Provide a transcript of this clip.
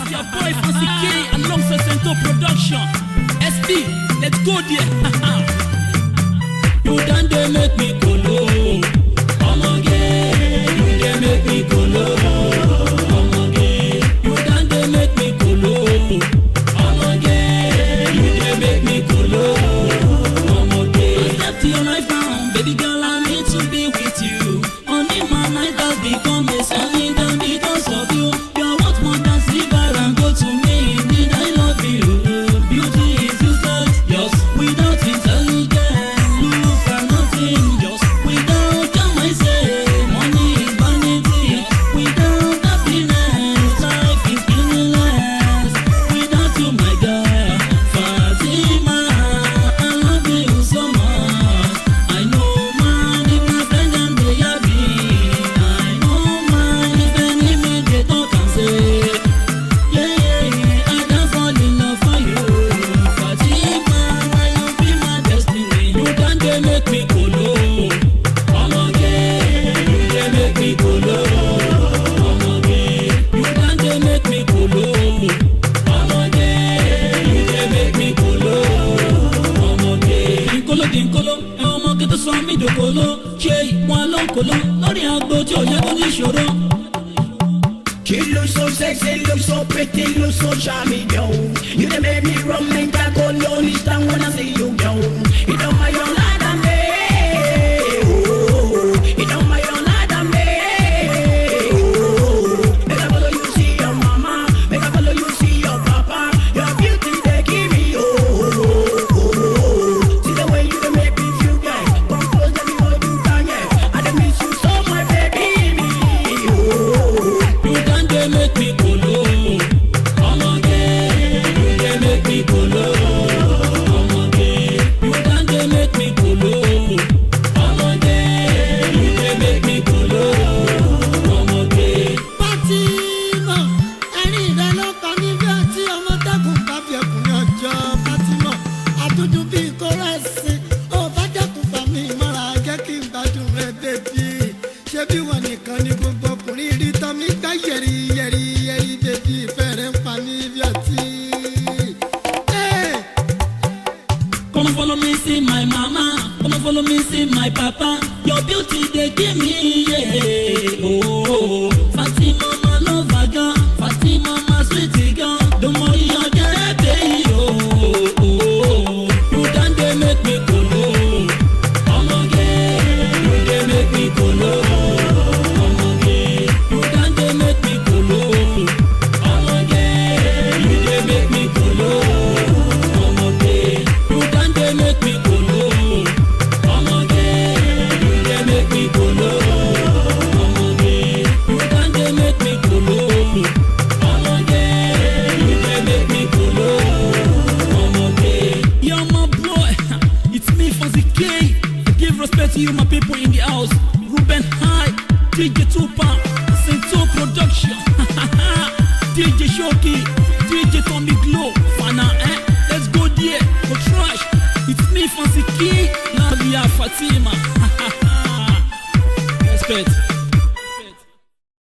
It's your boy Fancy K alongside Cento Production. SP, let's go there. You done they make me go low. Come again, you they make me go low. Come again, you done they make me go low. Come again, you they make me go low. Come again, I step to your life now, baby girl, I need to be with you. Only my night has become a sunny down because of you. You're what more than silver and gold to me. Indeed, I love you. Beauty is useless, just without intelligence. Look for nothing, just without them, I say. Money is vanity, without happiness. Life is meaningless, without you, my girl. Fatima, I love you so much. I know man, if my friend and they are me. I know man, if any me they talk and say, yeah, I don't fall in love for you. Fatima, you be my destiny. You done they make me go low. Come again, you they make me go low. Come again, you done they make me go low. Come again, you they make me go low. Come again. Dinkolo, ọmọ kí tó sọ mí dòkolo. Ṣé wọn ló ń kolo lórí agbo tí ò yẹ kó ní ìṣòro? She looks so sexy, looks so pretty, looks so charming, yo. You done made me run and go low. Each time when I see you, yo. You know my own light and me. You know my own light and me. Make I follow you see your mama, make I follow you see your papa. Your beauty they give me, see the way you can make me feel good. Come close, let me hold you down, yeah. I done miss you so, my baby. You done they make me go low. Come again, you they make me go low. Come again, you done they make me go low. Come again, you they make me go low. Come again. Fatima, ẹni rẹ ló kọ níbi àti ọmọ dẹ́kun bá fi ẹkùn ọjọ́ Fatima. Àdúdú bí kóró ẹ̀sìn, ó bá dẹ́kun fà mí mọ́ra jẹ́ kí n gbádùn rẹ bèbí. Ṣé bí wọn nìkan ni gbogbo ọkùnrin rí tán mi gbá yẹ̀rì yẹ̀rì yẹ̀rì bèbí ìfẹ́ rẹ̀ ń pa mí bí ọtí. Come follow me, see my mama. Come follow me, see my papa. Your beauty they give me, yeah. Oh, Fatima, my love, girl. Fatima, my sweetie girl. The more you get, baby, oh. You done they make me go low. Come again, you they make me go low. Come again, you done they make me go low. Come again, you they make me go low. Come again, you done they make me go low. Come again, you they make me go low. Come again, you done they make me go low. Come again, you they make me go low. Come again. You're my boy, it's me Fancy K. Give respect to you, my people in the house. Ruben High, DJ Tupac, Cento Production, DJ Shoki, DJ Tommy Glow, Fana, let's go there, go trash. It's me Fancy K, Lavia Fatima.